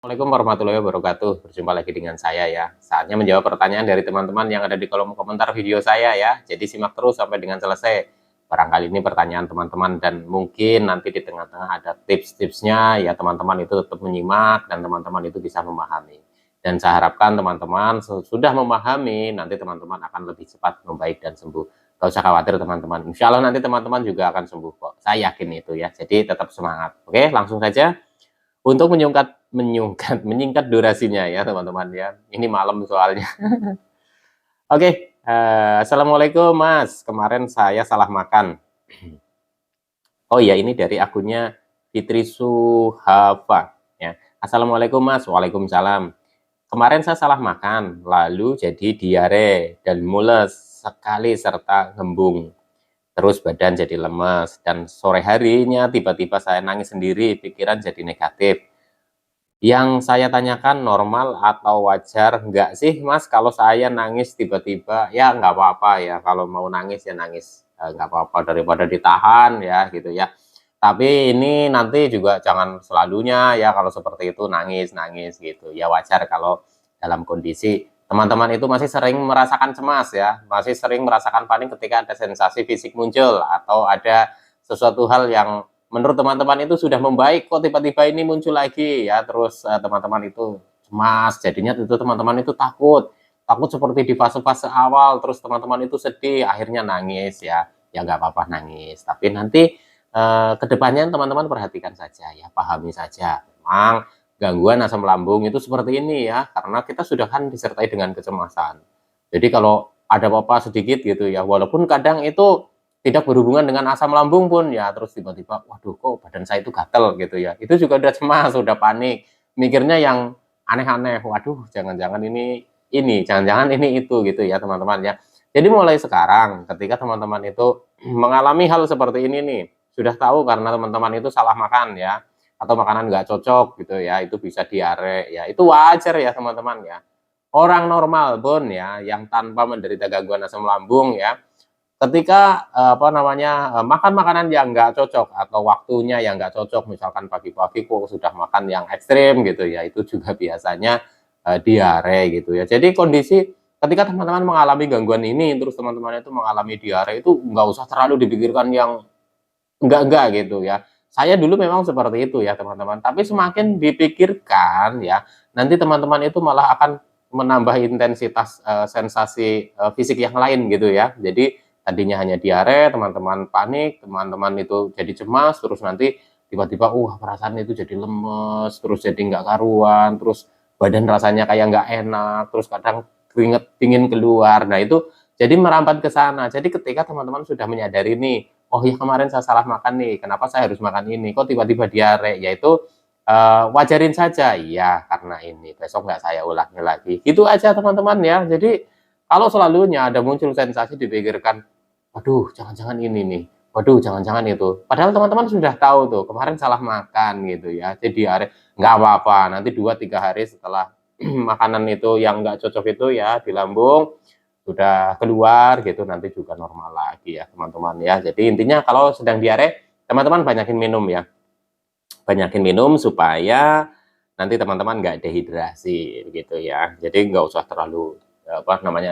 Assalamualaikum warahmatullahi wabarakatuh. Berjumpa lagi dengan saya ya. Saatnya menjawab pertanyaan dari teman-teman yang ada di kolom komentar video saya ya. Jadi simak terus sampai dengan selesai. Barangkali ini pertanyaan teman-teman dan mungkin nanti di tengah-tengah ada tips-tipsnya ya, teman-teman itu tetap menyimak dan teman-teman itu bisa memahami. Dan saya harapkan teman-teman sudah memahami, nanti teman-teman akan lebih cepat membaik dan sembuh. Gak usah khawatir teman-teman. Insya Allah nanti teman-teman juga akan sembuh kok. Saya yakin itu ya. Jadi tetap semangat. Oke, langsung saja. Untuk menyingkat durasinya ya teman-teman ya. Ini malam soalnya. Oke, Assalamualaikum Mas. Kemarin saya salah makan. Oh iya, ini dari akunnya Fitri Suhafa ya. Assalamualaikum Mas. Waalaikumsalam. Kemarin saya salah makan, lalu jadi diare dan mules sekali serta ngembung. Terus badan jadi lemes dan sore harinya tiba-tiba saya nangis sendiri, pikiran jadi negatif. Yang saya tanyakan normal atau wajar nggak sih Mas kalau saya nangis tiba-tiba? Ya nggak apa-apa ya, kalau mau nangis ya nangis, nggak apa-apa daripada ditahan ya gitu ya. Tapi ini nanti juga jangan selalunya ya kalau seperti itu nangis-nangis gitu. Ya wajar kalau dalam kondisi teman-teman itu masih sering merasakan cemas ya, masih sering merasakan panik ketika ada sensasi fisik muncul atau ada sesuatu hal yang menurut teman-teman itu sudah membaik kok tiba-tiba ini muncul lagi ya, terus teman-teman itu cemas, jadinya itu teman-teman itu takut takut seperti di fase-fase awal, terus teman-teman itu sedih akhirnya nangis ya. Ya nggak apa-apa nangis, tapi nanti kedepannya teman-teman perhatikan saja ya, pahami saja memang gangguan asam lambung itu seperti ini ya, karena kita sudah kan disertai dengan kecemasan. Jadi kalau ada apa-apa sedikit gitu ya, walaupun kadang itu tidak berhubungan dengan asam lambung pun ya, terus tiba-tiba waduh kok badan saya itu gatel gitu ya, itu juga udah cemas, udah panik, mikirnya yang aneh-aneh, waduh jangan-jangan ini jangan-jangan ini itu gitu ya teman-teman ya. Jadi mulai sekarang ketika teman-teman itu mengalami hal seperti ini nih, sudah tahu karena teman-teman itu salah makan ya, atau makanan nggak cocok gitu ya, itu bisa diare ya, itu wajar ya teman-teman ya. Orang normal pun ya yang tanpa menderita gangguan asam lambung ya, ketika, makan makanan yang nggak cocok atau waktunya yang nggak cocok, misalkan pagi-pagi kok sudah makan yang ekstrim gitu ya, itu juga biasanya, diare gitu ya. Jadi kondisi ketika teman-teman mengalami gangguan ini, terus teman-teman itu mengalami diare, itu nggak usah terlalu dipikirkan yang enggak gitu ya. Saya dulu memang seperti itu ya teman-teman, tapi semakin dipikirkan ya, nanti teman-teman itu malah akan menambah intensitas, sensasi, fisik yang lain gitu ya. Jadi tadinya hanya diare, teman-teman panik, teman-teman itu jadi cemas, terus nanti tiba-tiba, perasaan itu jadi lemes, terus jadi nggak karuan, terus badan rasanya kayak nggak enak, terus kadang keringet dingin keluar. Nah itu jadi merambat ke sana. Jadi ketika teman-teman sudah menyadari nih, oh ya kemarin saya salah makan nih, kenapa saya harus makan ini, kok tiba-tiba diare, yaitu wajarin saja, iya karena ini, besok nggak saya ulangi lagi, itu aja teman-teman ya. Jadi kalau selalunya ada muncul sensasi dipikirkan, waduh jangan-jangan ini nih, waduh jangan-jangan itu, padahal teman-teman sudah tahu tuh kemarin salah makan gitu ya, jadi diare, nggak apa-apa, nanti 2-3 hari setelah makanan itu yang nggak cocok itu ya di lambung sudah keluar gitu, nanti juga normal lagi ya teman-teman ya. Jadi intinya kalau sedang diare, teman-teman banyakin minum ya, banyakin minum supaya nanti teman-teman nggak dehidrasi gitu ya. Jadi nggak usah terlalu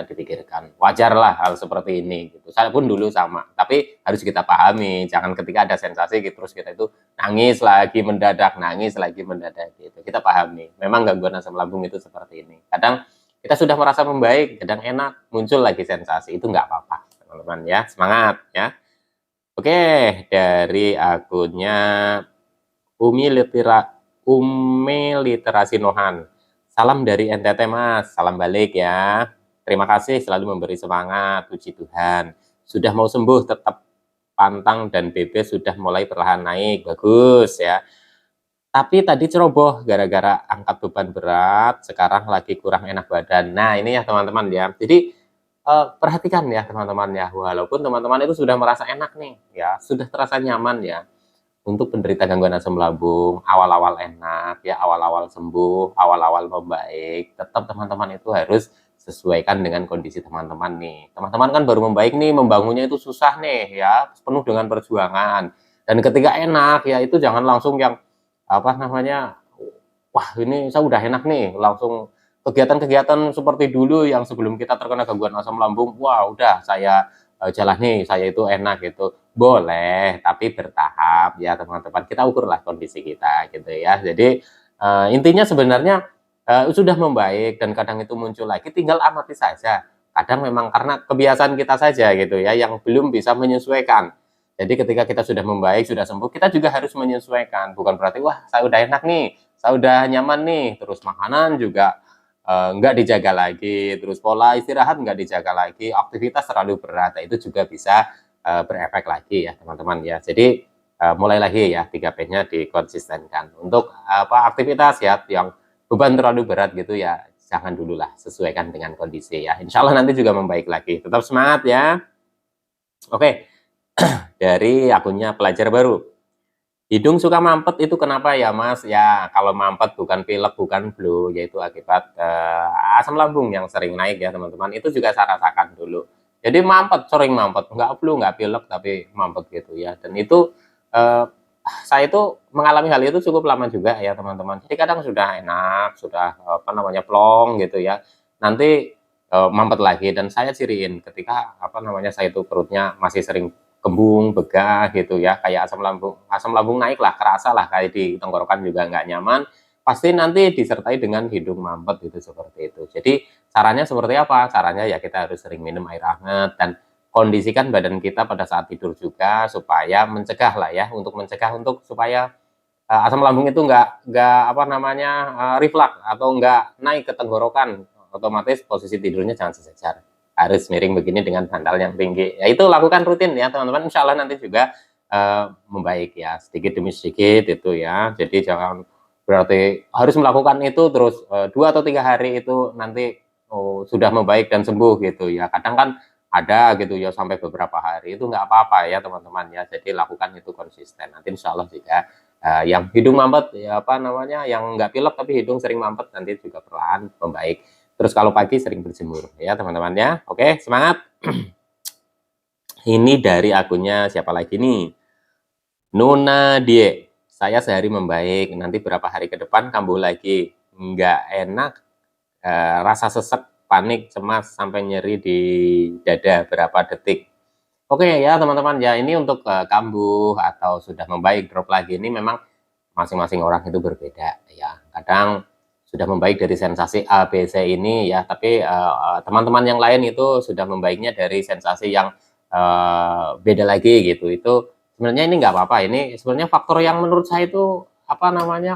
dipikirkan. Wajar lah hal seperti ini gitu. Saya pun dulu sama, tapi harus kita pahami, jangan ketika ada sensasi gitu terus kita itu nangis lagi mendadak gitu. Kita pahami, memang gangguan asam lambung itu seperti ini. Kadang kita sudah merasa membaik, kadang enak, muncul lagi sensasi, itu nggak apa-apa, teman-teman ya, semangat ya. Oke, dari akunnya Umi Litera Umi Literasi Nohan. Salam dari NTT Mas, salam balik ya. Terima kasih selalu memberi semangat, puji Tuhan. Sudah mau sembuh, tetap pantang dan BB sudah mulai perlahan naik, bagus ya. Tapi tadi ceroboh gara-gara angkat beban berat, sekarang lagi kurang enak badan. Nah ini ya teman-teman ya, jadi perhatikan ya teman-teman ya, walaupun teman-teman itu sudah merasa enak nih ya, sudah terasa nyaman ya, untuk penderita gangguan asam lambung, awal-awal enak ya, awal-awal sembuh, awal-awal membaik, tetap teman-teman itu harus sesuaikan dengan kondisi teman-teman nih. Teman-teman kan baru membaik nih, membangunnya itu susah nih ya, penuh dengan perjuangan. Dan ketika enak ya, itu jangan langsung yang wah ini saya udah enak nih, langsung kegiatan-kegiatan seperti dulu yang sebelum kita terkena gangguan asam lambung, wah udah saya jalani, saya itu enak gitu. Boleh, tapi bertahap ya teman-teman. Kita ukurlah kondisi kita gitu ya. Jadi intinya sebenarnya sudah membaik dan kadang itu muncul lagi, tinggal amati saja. Kadang memang karena kebiasaan kita saja gitu ya, yang belum bisa menyesuaikan. Jadi ketika kita sudah membaik, sudah sembuh, kita juga harus menyesuaikan. Bukan berarti, wah saya udah enak nih, saya udah nyaman nih, terus makanan juga nggak dijaga lagi, terus pola istirahat nggak dijaga lagi, aktivitas terlalu berat, nah, itu juga bisa berefek lagi ya teman-teman ya. Jadi mulai lagi ya 3P-nya dikonsistenkan. Untuk aktivitas ya yang beban terlalu berat gitu ya, jangan dulu lah, sesuaikan dengan kondisi ya. Insya Allah nanti juga membaik lagi. Tetap semangat ya. Oke, dari akunnya pelajar baru. Hidung suka mampet itu kenapa ya Mas? Ya kalau mampet bukan pilek, bukan flu, yaitu akibat asam lambung yang sering naik ya teman-teman. Itu juga saya rasakan dulu. Jadi mampet, sering mampet, nggak flu, nggak pilek, tapi mampet gitu ya. Dan itu eh, saya itu mengalami hal itu cukup lama juga ya teman-teman. Jadi kadang sudah enak, sudah plong gitu ya. Nanti mampet lagi dan saya ciriin ketika saya itu perutnya masih sering kembung, begah gitu ya, kayak asam lambung naik lah, kerasa lah kayak di tenggorokan juga nggak nyaman, pasti nanti disertai dengan hidung mampet gitu seperti itu. Jadi caranya seperti apa? Caranya ya kita harus sering minum air hangat dan kondisikan badan kita pada saat tidur juga supaya mencegah lah ya, untuk supaya asam lambung itu nggak reflux atau nggak naik ke tenggorokan, otomatis posisi tidurnya jangan sejajar, harus miring begini dengan bantal yang tinggi. Ya itu lakukan rutin ya teman-teman, insya Allah nanti juga membaik ya, sedikit demi sedikit itu ya. Jadi jangan berarti harus melakukan itu terus 2 atau 3 hari itu nanti sudah membaik dan sembuh gitu ya. Kadang kan ada gitu ya sampai beberapa hari, itu nggak apa-apa ya teman-teman ya. Jadi lakukan itu konsisten, nanti insya Allah juga yang hidung mampet ya yang nggak pilek tapi hidung sering mampet nanti juga perlahan membaik. Terus kalau pagi sering berjemur ya teman-teman ya. Oke, semangat. Ini dari akunnya siapa lagi nih? Nuna Die. Saya sehari membaik, nanti berapa hari ke depan kambuh lagi. Nggak enak, rasa sesek, panik, cemas, sampai nyeri di dada berapa detik. Oke ya teman-teman ya, ini untuk kambuh atau sudah membaik drop lagi ini memang masing-masing orang itu berbeda ya. Kadang sudah membaik dari sensasi A, B, C ini ya, tapi teman-teman yang lain itu sudah membaiknya dari sensasi yang beda lagi gitu. Itu sebenarnya ini nggak apa-apa, ini sebenarnya faktor yang menurut saya itu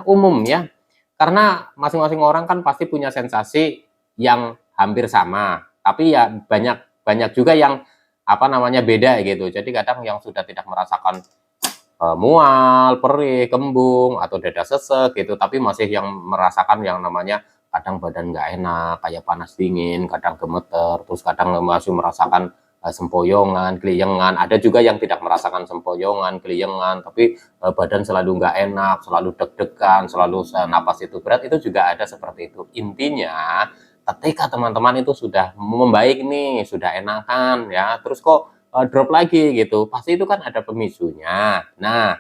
umum ya. Karena masing-masing orang kan pasti punya sensasi yang hampir sama, tapi ya banyak banyak juga yang beda gitu. Jadi kadang yang sudah tidak merasakan mual, perih, kembung, atau dada sesek gitu, tapi masih yang merasakan yang namanya kadang badan nggak enak, kayak panas dingin, kadang gemeter, terus kadang masih merasakan sempoyongan, keliengan. Ada juga yang tidak merasakan sempoyongan, keliengan, tapi badan selalu nggak enak, selalu deg-degan, selalu napas itu berat, itu juga ada seperti itu. Intinya, ketika teman-teman itu sudah membaik nih, sudah enakan ya, terus kok drop lagi gitu, pasti itu kan ada pemicunya. Nah,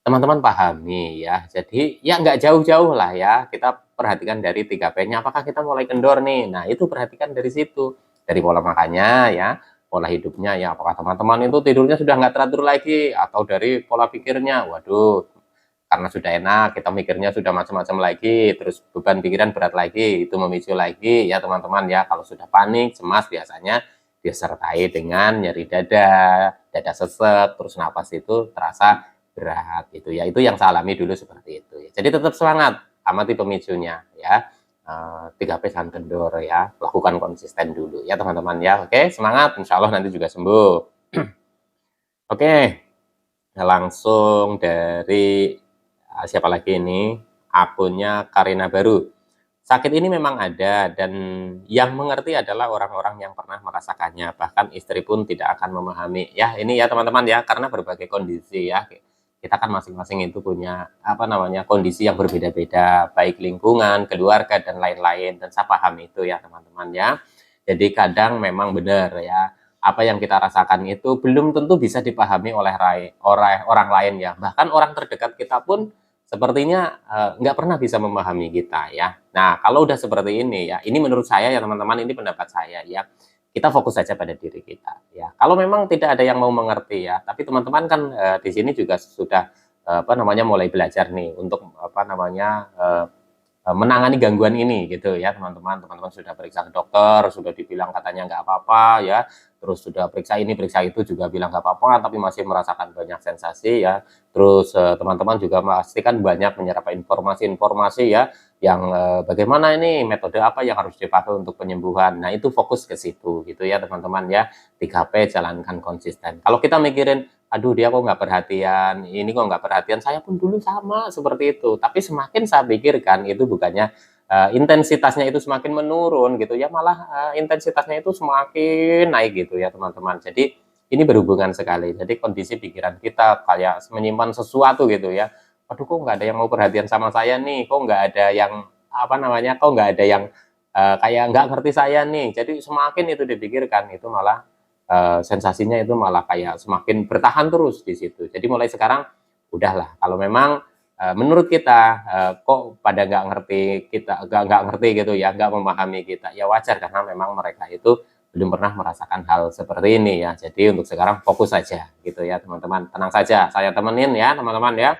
teman-teman pahami ya, jadi ya nggak jauh-jauh lah ya, kita perhatikan dari 3P-nya, apakah kita mulai kendor nih? Nah, itu perhatikan dari situ, dari pola makannya ya, pola hidupnya ya, apakah teman-teman itu tidurnya sudah nggak teratur lagi, atau dari pola pikirnya, waduh, karena sudah enak, kita mikirnya sudah macam-macam lagi, terus beban pikiran berat lagi, itu memicu lagi ya teman-teman ya. Kalau sudah panik, cemas biasanya disertai dengan nyeri dada, dada sesek, terus napas itu terasa berat gitu ya. Itu yang saya alami dulu seperti itu ya. Jadi tetap semangat, amati pemicunya ya. 3P jangan kendor ya, lakukan konsisten dulu ya teman-teman ya. Oke, semangat, insya Allah nanti juga sembuh. Oke, langsung dari siapa lagi ini? Akunnya Karina Baru. Sakit ini memang ada dan yang mengerti adalah orang-orang yang pernah merasakannya. Bahkan istri pun tidak akan memahami. Ya, ini ya teman-teman ya, karena berbagai kondisi ya. Kita kan masing-masing itu punya kondisi yang berbeda-beda, baik lingkungan, keluarga dan lain-lain, dan saya paham itu ya teman-teman ya. Jadi kadang memang benar ya, apa yang kita rasakan itu belum tentu bisa dipahami oleh orang lain ya. Bahkan orang terdekat kita pun sepertinya nggak pernah bisa memahami kita ya. Nah, kalau udah seperti ini ya, ini menurut saya ya teman-teman, ini pendapat saya ya, kita fokus saja pada diri kita ya. Kalau memang tidak ada yang mau mengerti ya, tapi teman-teman kan di sini juga sudah apa namanya mulai belajar nih untuk apa namanya menangani gangguan ini gitu ya teman-teman. Teman-teman sudah periksa ke dokter, sudah dibilang katanya nggak apa-apa ya, terus sudah periksa ini periksa itu juga bilang nggak apa-apa, tapi masih merasakan banyak sensasi ya. Terus teman-teman juga pasti kan banyak menyerap informasi-informasi ya, yang bagaimana ini metode apa yang harus dipakai untuk penyembuhan. Nah itu fokus ke situ gitu ya teman-teman ya. 3P jalankan konsisten. Kalau kita mikirin aduh dia kok nggak perhatian, ini kok nggak perhatian, saya pun dulu sama seperti itu. Tapi semakin saya pikirkan itu bukannya intensitasnya itu semakin menurun gitu ya, malah intensitasnya itu semakin naik gitu ya teman-teman. Jadi ini berhubungan sekali. Jadi kondisi pikiran kita kayak menyimpan sesuatu gitu ya. Aduh kok nggak ada yang mau perhatian sama saya nih, kok nggak ada yang apa namanya, kok nggak ada yang kayak nggak ngerti saya nih. Jadi semakin itu dipikirkan itu malah sensasinya itu malah kayak semakin bertahan terus di situ. Jadi mulai sekarang udahlah kalau memang menurut kita kok pada nggak ngerti kita nggak ngerti gitu ya, nggak memahami kita, ya wajar karena memang mereka itu belum pernah merasakan hal seperti ini ya. Jadi untuk sekarang fokus saja gitu ya teman-teman, tenang saja, saya temenin ya teman-teman ya.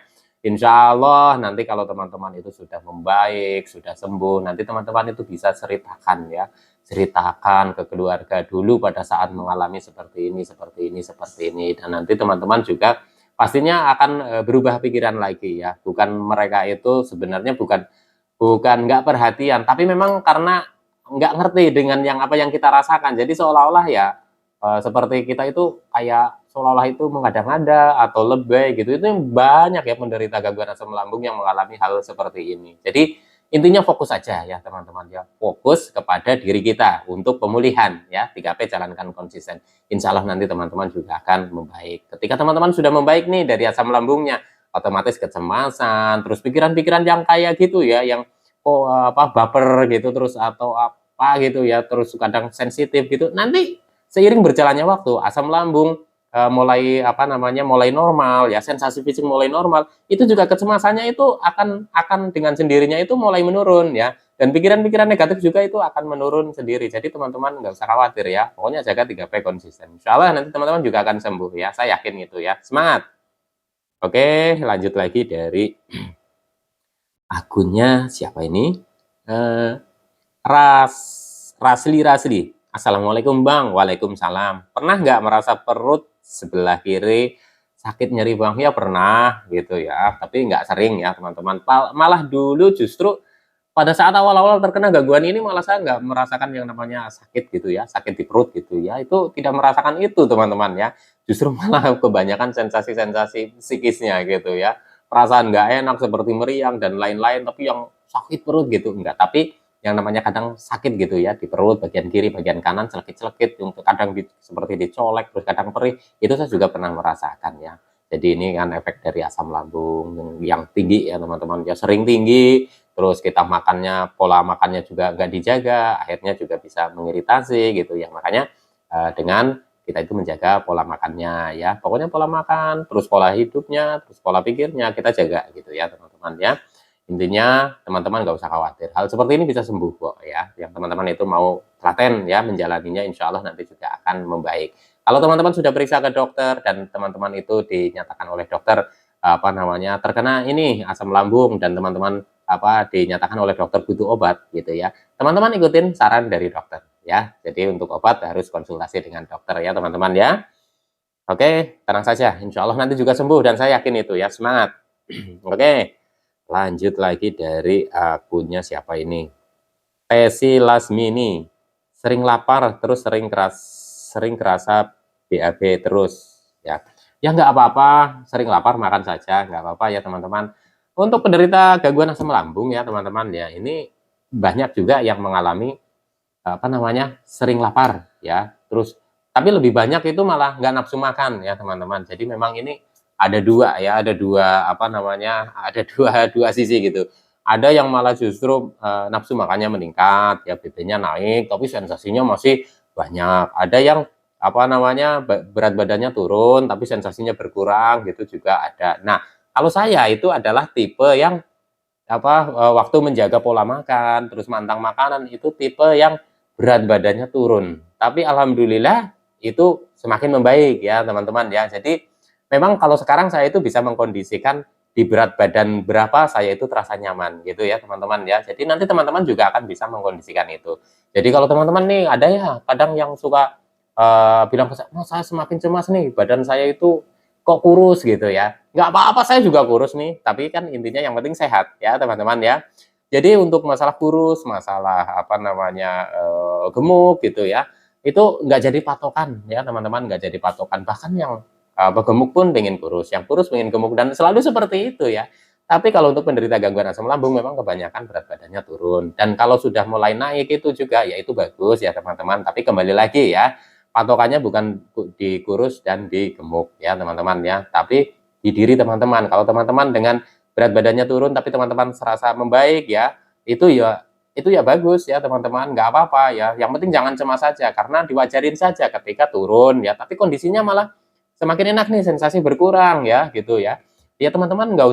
Insya Allah nanti kalau teman-teman itu sudah membaik, sudah sembuh, nanti teman-teman itu bisa ceritakan ya, ceritakan ke keluarga dulu pada saat mengalami seperti ini, seperti ini, seperti ini. Dan nanti teman-teman juga pastinya akan berubah pikiran lagi ya. Bukan mereka itu sebenarnya bukan bukan nggak perhatian, tapi memang karena nggak ngerti dengan yang apa yang kita rasakan. Jadi seolah-olah ya seperti kita itu kayak seolah-olah itu mengada-ngada atau lebay gitu. Itu yang banyak ya penderita gangguan asam lambung yang mengalami hal seperti ini. Jadi intinya fokus saja ya teman-teman ya. Fokus kepada diri kita untuk pemulihan ya. 3P jalankan konsisten. Insya Allah nanti teman-teman juga akan membaik. Ketika teman-teman sudah membaik nih dari asam lambungnya, otomatis kecemasan, terus pikiran-pikiran yang kayak gitu ya, yang apa baper gitu terus atau apa gitu ya, terus kadang sensitif gitu. Nanti seiring berjalannya waktu asam lambung mulai apa namanya mulai normal ya, sensasi fisik mulai normal, itu juga kecemasannya itu akan dengan sendirinya itu mulai menurun ya, dan pikiran-pikiran negatif juga itu akan menurun sendiri. Jadi teman-teman nggak usah khawatir ya, pokoknya jaga 3P konsisten, insya Allah nanti teman-teman juga akan sembuh ya, saya yakin gitu ya, semangat. Oke, lanjut lagi dari akunnya siapa ini, eh, Ras Rasli. Assalamualaikum Bang. Waalaikumsalam. Pernah nggak merasa perut sebelah kiri sakit nyeri Bang? Ya pernah gitu ya, tapi nggak sering ya teman-teman. Malah dulu justru pada saat awal-awal terkena gangguan ini malah saya nggak merasakan yang namanya sakit gitu ya, sakit di perut gitu ya. Itu tidak merasakan itu teman-teman ya. Justru malah kebanyakan sensasi-sensasi psikisnya gitu ya. Perasaan nggak enak seperti meriang dan lain-lain, tapi yang sakit perut gitu enggak. Tapi yang namanya kadang sakit gitu ya di perut bagian kiri bagian kanan celekit-celekit, untuk kadang seperti dicolek, terus kadang perih, itu saya juga pernah merasakan ya. Jadi ini kan efek dari asam lambung yang tinggi ya teman-teman ya, sering tinggi, terus kita makannya pola makannya juga nggak dijaga, akhirnya juga bisa mengiritasi gitu ya. Makanya dengan kita itu menjaga pola makannya ya, pokoknya pola makan, terus pola hidupnya, terus pola pikirnya kita jaga gitu ya teman-teman ya. Intinya teman-teman nggak usah khawatir, hal seperti ini bisa sembuh kok ya, yang teman-teman itu mau telaten ya menjalaninya, insya Allah nanti juga akan membaik. Kalau teman-teman sudah periksa ke dokter dan teman-teman itu dinyatakan oleh dokter apa namanya terkena ini asam lambung, dan teman-teman apa dinyatakan oleh dokter butuh obat gitu ya, teman-teman ikutin saran dari dokter ya. Jadi untuk obat harus konsultasi dengan dokter ya teman-teman ya. Oke, tenang saja, insya Allah nanti juga sembuh dan saya yakin itu ya, semangat. Oke. Lanjut lagi dari akunnya siapa ini? Tesi Lasmini. Sering lapar terus sering kerasa BAB terus ya. Ya nggak apa-apa, sering lapar makan saja, nggak apa-apa ya teman-teman. Untuk penderita gangguan asam lambung ya teman-teman ya, ini banyak juga yang mengalami apa namanya sering lapar ya. Terus tapi lebih banyak itu malah nggak nafsu makan ya teman-teman. Jadi memang ini ada dua ya, ada dua apa namanya, ada dua sisi gitu. Ada yang malah justru nafsu makannya meningkat, ya BB-nya naik, tapi sensasinya masih banyak. Ada yang apa namanya berat badannya turun, tapi sensasinya berkurang gitu juga ada. Nah, Kalau saya itu adalah tipe yang waktu menjaga pola makan, terus mantang makanan itu tipe yang berat badannya turun. Tapi alhamdulillah itu semakin membaik ya teman-teman ya. Jadi memang kalau sekarang saya itu bisa mengkondisikan di berat badan berapa saya itu terasa nyaman gitu ya teman-teman ya. Jadi nanti teman-teman juga akan bisa mengkondisikan itu. Jadi kalau teman-teman nih ada ya kadang yang suka bilang ke saya, "Oh, saya semakin cemas nih, badan saya itu kok kurus gitu ya." Nggak apa-apa, saya juga kurus nih, tapi kan intinya yang penting sehat ya teman-teman ya. Jadi untuk masalah kurus, masalah apa namanya, gemuk gitu ya, itu nggak jadi patokan ya teman-teman, nggak jadi patokan. Bahkan yang gemuk pun pengen kurus, yang kurus pengen gemuk, dan selalu seperti itu ya. Tapi kalau untuk penderita gangguan asam lambung memang kebanyakan berat badannya turun. Dan kalau sudah mulai naik itu juga ya itu bagus ya teman-teman. Tapi kembali lagi ya, patokannya bukan di kurus dan di gemuk ya teman-teman ya. Tapi di diri teman-teman. Kalau teman-teman dengan berat badannya turun tapi teman-teman serasa membaik ya, itu ya bagus ya teman-teman, nggak apa-apa ya. Yang penting jangan cemas saja karena diwajarin saja ketika turun ya. Tapi kondisinya malah semakin enak nih, sensasi berkurang ya gitu ya. Ya teman-teman nggak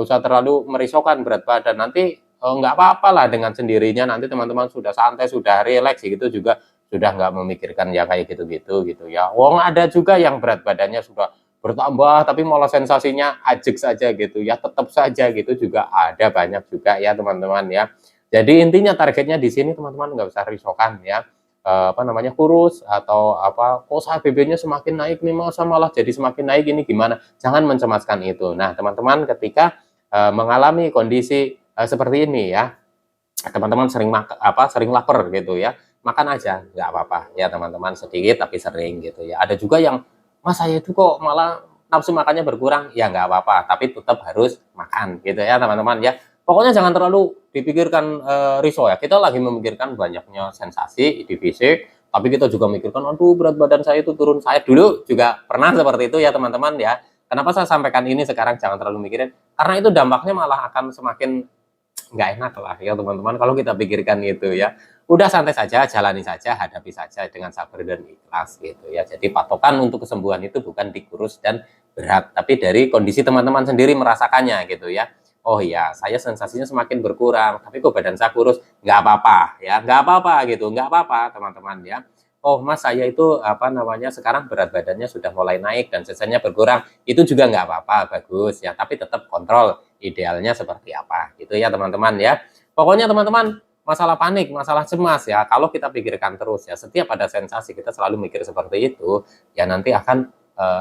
usah terlalu merisaukan berat badan, nanti nggak apa-apa lah dengan sendirinya, nanti teman-teman sudah santai, sudah rileks gitu juga, sudah nggak memikirkan ya kayak gitu-gitu gitu ya. Wong ada juga yang berat badannya sudah bertambah tapi malah sensasinya ajek saja gitu ya, tetap saja gitu juga ada, banyak juga ya teman-teman ya. Jadi intinya targetnya di sini teman-teman nggak usah risaukan ya, apa namanya, kurus atau apa, kok HBB-nya semakin naik nih, masa malah jadi semakin naik ini gimana? Jangan mencemaskan itu. Nah, teman-teman ketika mengalami kondisi seperti ini ya, teman-teman sering lapar gitu ya, makan aja nggak apa-apa ya teman-teman, sedikit tapi sering gitu ya. Ada juga yang, "Mas saya itu kok malah nafsu makannya berkurang," ya nggak apa-apa, tapi tetap harus makan gitu ya teman-teman ya. Pokoknya jangan terlalu dipikirkan risau ya. Kita lagi memikirkan banyaknya sensasi di fisik, tapi kita juga mikirkan, "Aduh berat badan saya itu turun." Saya dulu juga pernah seperti itu ya teman-teman ya. Kenapa saya sampaikan ini sekarang jangan terlalu mikirin, karena itu dampaknya malah akan semakin nggak enak lah ya teman-teman kalau kita pikirkan itu ya. Udah santai saja, jalani saja, hadapi saja dengan sabar dan ikhlas gitu ya. Jadi patokan untuk kesembuhan itu bukan di kurus dan berat, tapi dari kondisi teman-teman sendiri merasakannya gitu ya. Oh iya, saya sensasinya semakin berkurang, tapi kok badan saya kurus? Nggak apa-apa ya, nggak apa-apa gitu, nggak apa-apa teman-teman ya. Oh mas, saya itu apa namanya sekarang berat badannya sudah mulai naik dan sensasinya berkurang, itu juga nggak apa-apa, bagus ya. Tapi tetap kontrol idealnya seperti apa gitu ya teman-teman ya. Pokoknya teman-teman, masalah panik, masalah cemas ya, kalau kita pikirkan terus ya, setiap ada sensasi kita selalu mikir seperti itu, ya nanti akan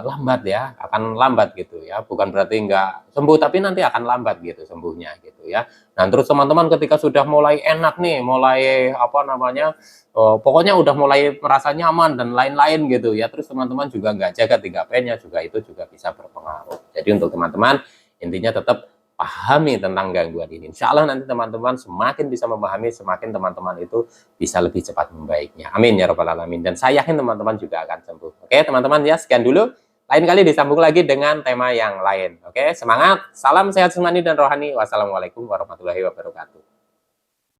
lambat ya, akan lambat gitu ya. Bukan berarti nggak sembuh, tapi nanti akan lambat gitu sembuhnya gitu ya. Nah terus teman-teman ketika sudah mulai enak nih, mulai apa namanya, pokoknya udah mulai merasa nyaman dan lain-lain gitu ya, terus teman-teman juga nggak jaga 3P-nya juga, itu juga bisa berpengaruh. Jadi untuk teman-teman, intinya tetap pahami tentang gangguan ini. Insya Allah nanti teman-teman semakin bisa memahami, semakin teman-teman itu bisa lebih cepat membaiknya. Amin ya robbal alamin. Dan saya yakin teman-teman juga akan sembuh. Oke teman-teman ya, sekian dulu. Lain kali disambung lagi dengan tema yang lain. Oke, semangat. Salam sehat jasmani dan rohani. Wassalamualaikum warahmatullahi wabarakatuh.